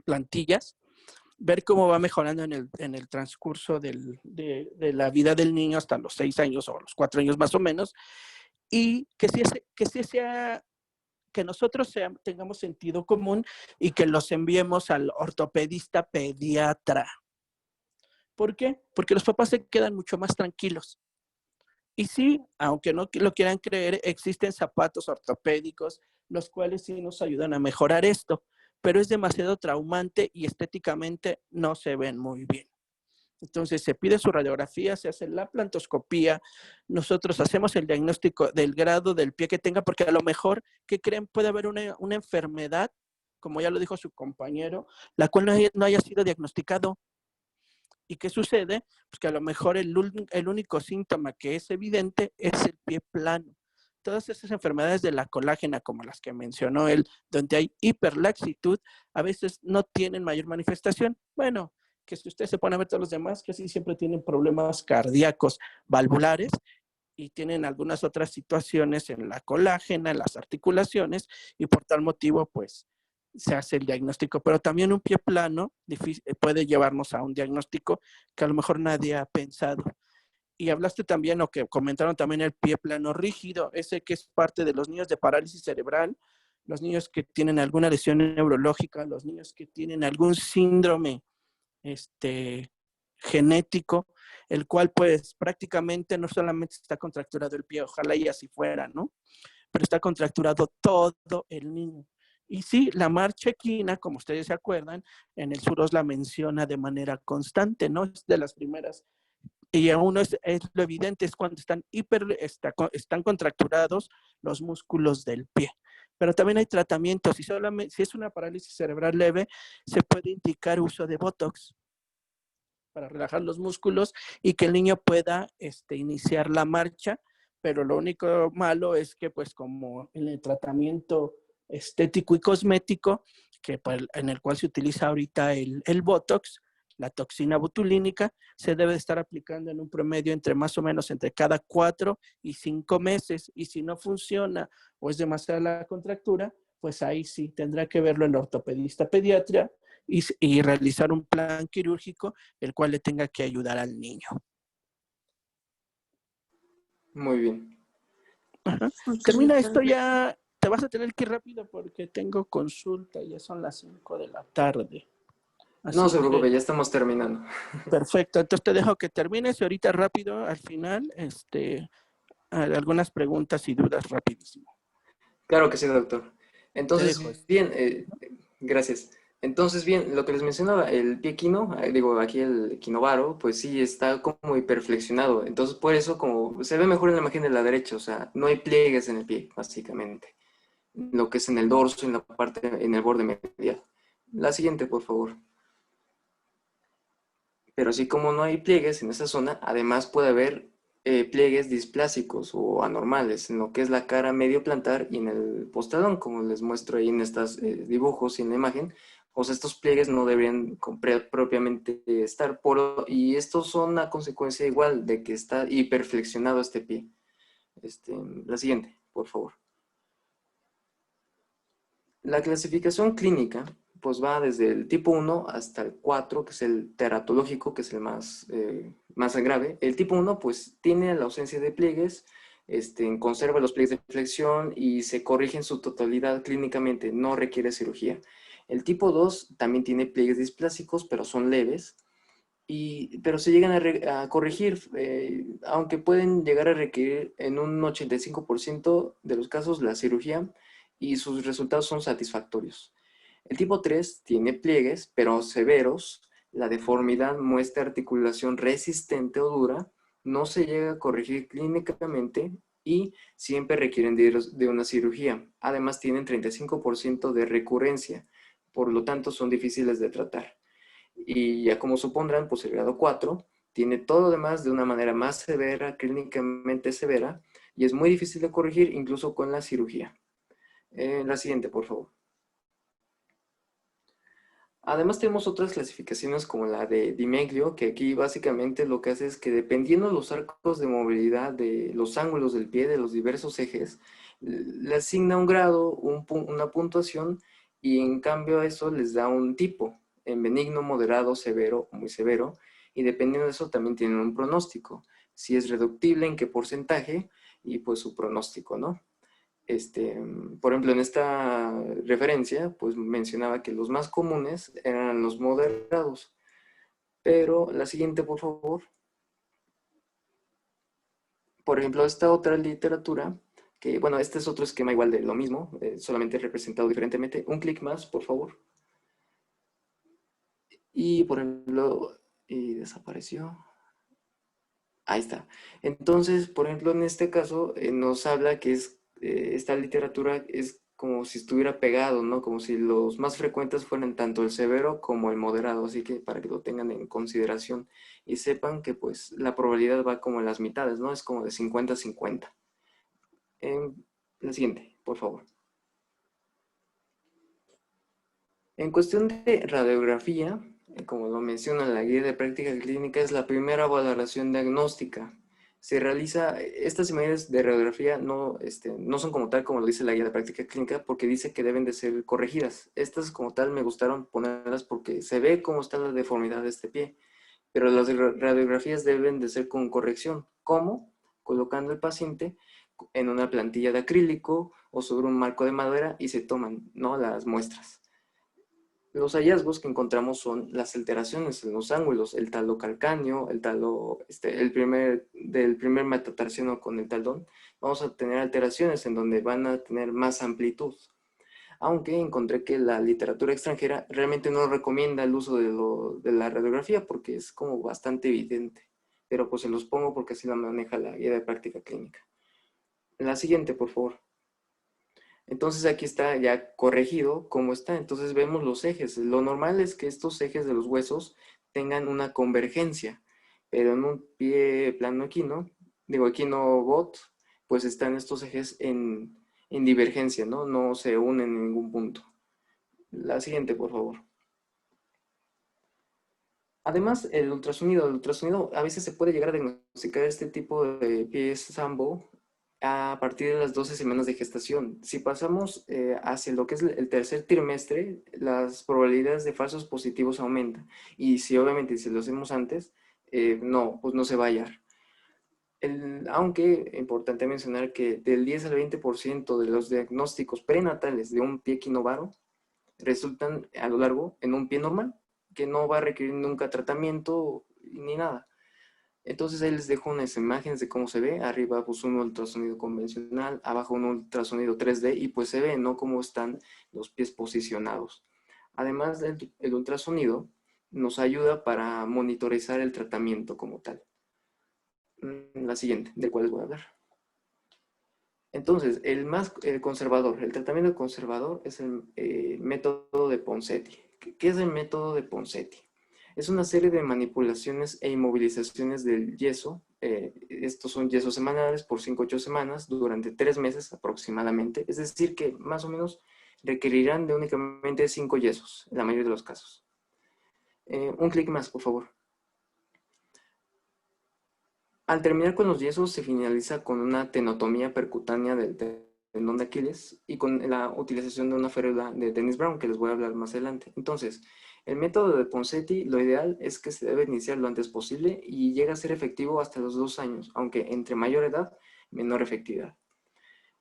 Plantillas, ver cómo va mejorando en el transcurso de la vida del niño hasta los 6 años o los 4 años más o menos, y que nosotros tengamos sentido común y que los enviemos al ortopedista pediatra. ¿Por qué? Porque los papás se quedan mucho más tranquilos. Y sí, aunque no lo quieran creer, existen zapatos ortopédicos, los cuales sí nos ayudan a mejorar esto, pero es demasiado traumante y estéticamente no se ven muy bien. Entonces se pide su radiografía, se hace la plantoscopía, nosotros hacemos el diagnóstico del grado del pie que tenga, porque a lo mejor, ¿qué creen? Puede haber una enfermedad, como ya lo dijo su compañero, la cual no haya sido diagnosticado. ¿Y qué sucede? Pues que a lo mejor el único síntoma que es evidente es el pie plano. Todas esas enfermedades de la colágena, como las que mencionó él, donde hay hiperlaxitud, a veces no tienen mayor manifestación. Bueno, que si usted se pone a ver todos los demás, casi siempre tienen problemas cardíacos valvulares y tienen algunas otras situaciones en la colágena, en las articulaciones, y por tal motivo, pues, se hace el diagnóstico. Pero también un pie plano puede llevarnos a un diagnóstico que a lo mejor nadie ha pensado. Y hablaste también, o que comentaron también, el pie plano rígido, ese que es parte de los niños de parálisis cerebral, los niños que tienen alguna lesión neurológica, los niños que tienen algún síndrome genético, el cual pues prácticamente no solamente está contracturado el pie, ojalá y así fuera, ¿no? Pero está contracturado todo el niño. Y sí, la marcha equina, como ustedes se acuerdan, en el SUROS la menciona de manera constante, ¿no? Es de las primeras Y aún es lo evidente, es cuando están contracturados los músculos del pie. Pero también hay tratamientos. Si es una parálisis cerebral leve, se puede indicar uso de Botox para relajar los músculos y que el niño pueda iniciar la marcha. Pero lo único malo es que, pues, como en el tratamiento estético y cosmético, en el cual se utiliza ahorita el Botox, la toxina botulínica, se debe estar aplicando en un promedio más o menos entre cada 4 y 5 meses. Y si no funciona o es demasiada la contractura, pues ahí sí tendrá que verlo el ortopedista pediatra y realizar un plan quirúrgico el cual le tenga que ayudar al niño. Muy bien. Ajá. Ok, Termina esto doctor. ya, te vas a tener que ir rápido porque tengo consulta, ya son las 5 de la tarde. No Así se que, preocupe, ya estamos terminando. perfecto. Entonces te dejo que termines y ahorita rápido, al final, algunas preguntas y dudas rapidísimo. Claro que sí, doctor. Te dejo. Entonces, bien, gracias. Entonces, bien, lo que les mencionaba, el pie quino, digo, aquí el quinovaro, pues sí, está como hiperflexionado. Entonces, por eso, como se ve mejor en la imagen de la derecha, o sea, no hay pliegues en el pie, básicamente. Lo que es en el dorso, en la parte, en el borde medial. La siguiente, por favor. Pero así como no hay pliegues en esa zona, además puede haber pliegues displásicos o anormales en lo que es la cara medio plantar y en el postadón, como les muestro ahí en estos dibujos y en la imagen. O sea, estos pliegues no deberían propiamente estar y estos son a consecuencia igual de que está hiperflexionado este pie. La siguiente, por favor. La clasificación clínica pues va desde el tipo 1 hasta el 4, que es el teratológico, que es el más grave. El tipo 1 pues tiene la ausencia de pliegues, conserva los pliegues de flexión y se corrige en su totalidad clínicamente, no requiere cirugía. El tipo 2 también tiene pliegues displásicos, pero son leves, pero se llegan a corregir, aunque pueden llegar a requerir en un 85% de los casos la cirugía y sus resultados son satisfactorios. El tipo 3 tiene pliegues, pero severos. La deformidad muestra articulación resistente o dura, no se llega a corregir clínicamente y siempre requieren de una cirugía. Además, tienen 35% de recurrencia, por lo tanto son difíciles de tratar. Y ya como supondrán, pues el grado 4 tiene todo lo demás de una manera más severa, clínicamente severa, y es muy difícil de corregir incluso con la cirugía. La siguiente, por favor. Además tenemos otras clasificaciones como la de Di Meglio, que aquí básicamente lo que hace es que dependiendo de los arcos de movilidad, de los ángulos del pie, de los diversos ejes, le asigna un grado, una puntuación, y en cambio a eso les da un tipo, en benigno, moderado, severo o muy severo, y dependiendo de eso también tienen un pronóstico, si es reductible, en qué porcentaje, y pues su pronóstico, ¿no? Por ejemplo, en esta referencia, pues mencionaba que los más comunes eran los moderados. Pero la siguiente, por favor. Por ejemplo, esta otra literatura, que bueno, este es otro esquema igual de lo mismo, solamente representado diferentemente. Un clic más, por favor. Y por ejemplo, y desapareció. Ahí está. Entonces, por ejemplo, en este caso nos habla que esta literatura es como si estuviera pegado, ¿no? Como si los más frecuentes fueran tanto el severo como el moderado, así que para que lo tengan en consideración y sepan que pues la probabilidad va como en las mitades, ¿no? Es como de 50-50. La siguiente, por favor. En cuestión de radiografía, como lo menciona la guía de práctica clínica, es la primera valoración diagnóstica. Se realiza, estas imágenes de radiografía no son como tal como lo dice la guía de práctica clínica, porque dice que deben de ser corregidas. Estas como tal me gustaron ponerlas porque se ve cómo está la deformidad de este pie, pero las radiografías deben de ser con corrección. ¿Cómo? Colocando al paciente en una plantilla de acrílico o sobre un marco de madera y se toman, ¿no?, las muestras. Los hallazgos que encontramos son las alteraciones en los ángulos, el talo calcáneo, el talo, del primer metatarsiano con el taldón. Vamos a tener alteraciones en donde van a tener más amplitud. Aunque encontré que la literatura extranjera realmente no recomienda el uso de la radiografía porque es como bastante evidente. pero pues se los pongo porque así la maneja la guía de práctica clínica. La siguiente, por favor. Entonces aquí está ya corregido cómo está. Entonces vemos los ejes. Lo normal es que estos ejes de los huesos tengan una convergencia, pero en un pie plano equino, digo equino bot, pues están estos ejes en divergencia, ¿no? No se unen en ningún punto. La siguiente, por favor. Además, el ultrasonido a veces se puede llegar a diagnosticar este tipo de pies Sambo a partir de las 12 semanas de gestación. Si pasamos hacia lo que es el tercer trimestre, las probabilidades de falsos positivos aumentan. Y si obviamente si lo hacemos antes, no, pues no se va a hallar. Aunque, importante mencionar que del 10 al 20% de los diagnósticos prenatales de un pie equinovaro resultan a lo largo en un pie normal, que no va a requerir nunca tratamiento ni nada. Entonces ahí les dejo unas imágenes de cómo se ve. Arriba pues un ultrasonido convencional, abajo un ultrasonido 3D y pues se ve, ¿no? Cómo están los pies posicionados. Además el ultrasonido nos ayuda para monitorizar el tratamiento como tal. La siguiente, del cual les voy a hablar. Entonces, el conservador, el tratamiento conservador es el método de Ponseti. ¿Qué es el método de Ponseti? Es una serie de manipulaciones e inmovilizaciones del yeso. Estos son yesos semanales por 5 a 8 semanas durante 3 meses aproximadamente. Es decir, que más o menos requerirán de únicamente 5 yesos en la mayoría de los casos. Un clic más, por favor. Al terminar con los yesos se finaliza con una tenotomía percutánea del tendón de Aquiles y con la utilización de una férula de Dennis Brown, que les voy a hablar más adelante. Entonces, el método de Ponseti, lo ideal es que se debe iniciar lo antes posible y llega a ser efectivo hasta los 2 años, aunque entre mayor edad, menor efectividad.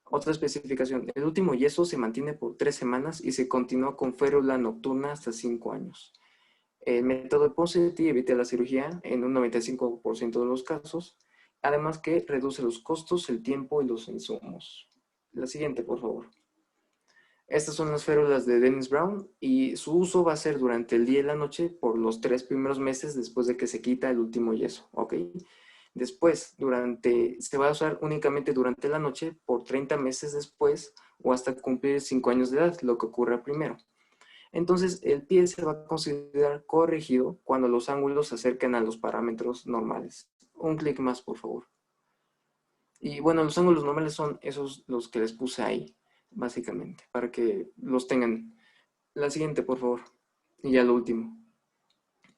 Otra especificación, el último yeso se mantiene por 3 semanas y se continúa con férula nocturna hasta 5 años. El método de Ponseti evita la cirugía en un 95% de los casos, además que reduce los costos, el tiempo y los insumos. La siguiente, por favor. Estas son las férulas de Dennis Brown y su uso va a ser durante el día y la noche por los 3 primeros meses después de que se quita el último yeso, ¿ok? Después, se va a usar únicamente durante la noche por 30 meses después o hasta cumplir 5 años de edad, lo que ocurra primero. Entonces, el pie se va a considerar corregido cuando los ángulos se acerquen a los parámetros normales. Un clic más, por favor. Y bueno, los ángulos normales son esos los que les puse ahí, básicamente, para que los tengan. La siguiente, por favor. Y ya lo último.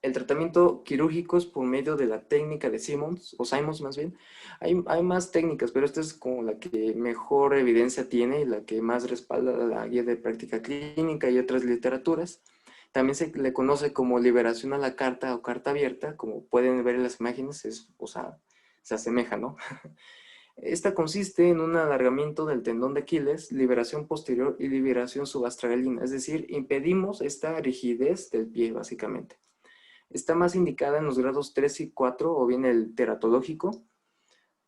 El tratamiento quirúrgico es por medio de la técnica de Simons, o Simons más bien. Hay más técnicas, pero esta es como la que mejor evidencia tiene y la que más respalda la guía de práctica clínica y otras literaturas. También se le conoce como liberación a la carta o carta abierta, como pueden ver en las imágenes, se asemeja, ¿no? Esta consiste en un alargamiento del tendón de Aquiles, liberación posterior y liberación subastragalina, es decir, impedimos esta rigidez del pie, básicamente. Está más indicada en los grados 3 y 4 o bien el teratológico.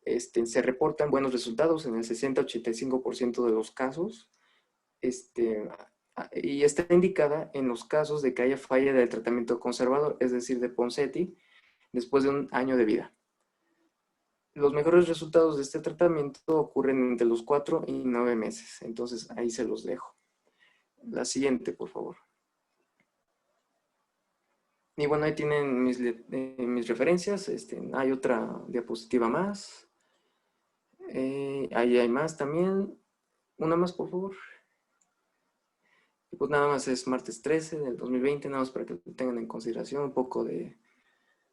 Se reportan buenos resultados en el 60-85% de los casos. Y está indicada en los casos de que haya falla del tratamiento conservador, es decir, de Ponseti, después de un año de vida. Los mejores resultados de este tratamiento ocurren entre los 4 y 9 meses. Entonces, ahí se los dejo. La siguiente, por favor. Y bueno, ahí tienen mis referencias. Hay otra diapositiva más. Ahí hay más también. Una más, por favor. Y pues nada más es martes 13 del 2020, nada más para que lo tengan en consideración. Un poco de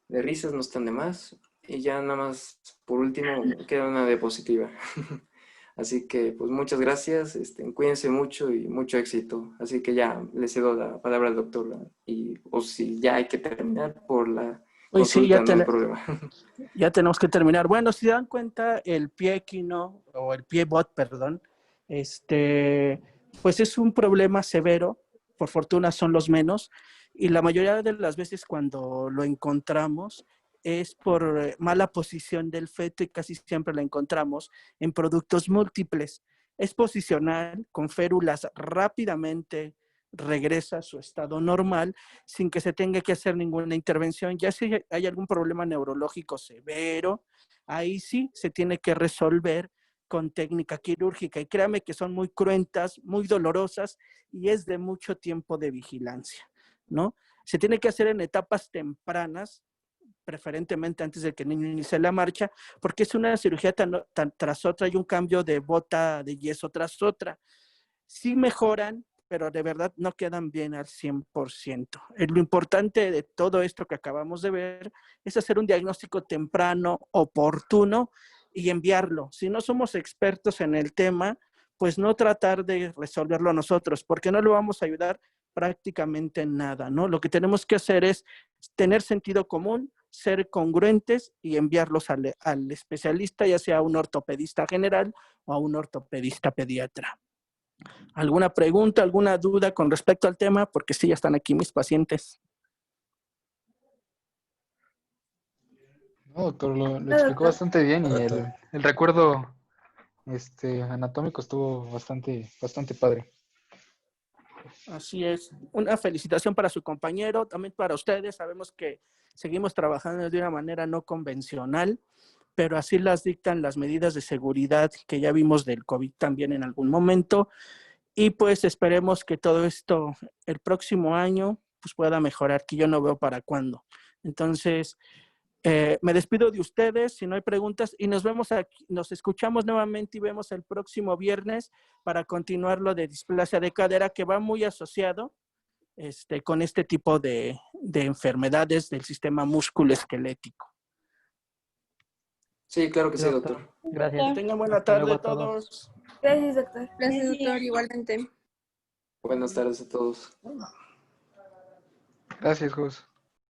risas, no están de más. Y ya nada más, por último, queda una diapositiva. Así que, pues muchas gracias, cuídense mucho y mucho éxito. Así que ya le cedo la palabra al doctor, o si ya hay que terminar por la Hoy sí, consulta, no hay problema. ya tenemos que terminar. Bueno, si se dan cuenta, el pie equino, o el pie bot, perdón, pues es un problema severo. Por fortuna son los menos. Y la mayoría de las veces cuando lo encontramos es por mala posición del feto y casi siempre la encontramos en productos múltiples. Es posicional, con férulas rápidamente regresa a su estado normal sin que se tenga que hacer ninguna intervención. Ya si hay algún problema neurológico severo, ahí sí se tiene que resolver con técnica quirúrgica. Y créame que son muy cruentas, muy dolorosas y es de mucho tiempo de vigilancia, ¿no? Se tiene que hacer en etapas tempranas, preferentemente antes de que el niño inicie la marcha, porque es una cirugía tan tras otra y un cambio de bota de yeso tras otra. Sí mejoran, pero de verdad no quedan bien al 100%. Lo importante de todo esto que acabamos de ver es hacer un diagnóstico temprano, oportuno y enviarlo. Si no somos expertos en el tema, pues no tratar de resolverlo nosotros, porque no le vamos a ayudar prácticamente en nada, ¿no? Lo que tenemos que hacer es tener sentido común, ser congruentes y enviarlos al especialista, ya sea a un ortopedista general o a un ortopedista pediatra. ¿Alguna pregunta, alguna duda con respecto al tema? Porque sí, ya están aquí mis pacientes. No, doctor, lo explicó bastante bien y el recuerdo anatómico estuvo bastante padre. Así es. Una felicitación para su compañero, también para ustedes. Sabemos que seguimos trabajando de una manera no convencional, pero así las dictan las medidas de seguridad que ya vimos del COVID también en algún momento. Y pues esperemos que todo esto el próximo año pues pueda mejorar, que yo no veo para cuándo. Entonces, me despido de ustedes, si no hay preguntas, y nos vemos aquí, nos escuchamos nuevamente y vemos el próximo viernes para continuar lo de displasia de cadera, que va muy asociado con este tipo de enfermedades del sistema musculoesquelético. Sí, claro que Sí, sí, doctor. doctor. Gracias. Que tengan buena Hasta luego tarde a todos. todos. Gracias, doctor. Gracias, doctor, igualmente. Buenas tardes a todos. Gracias, Gus.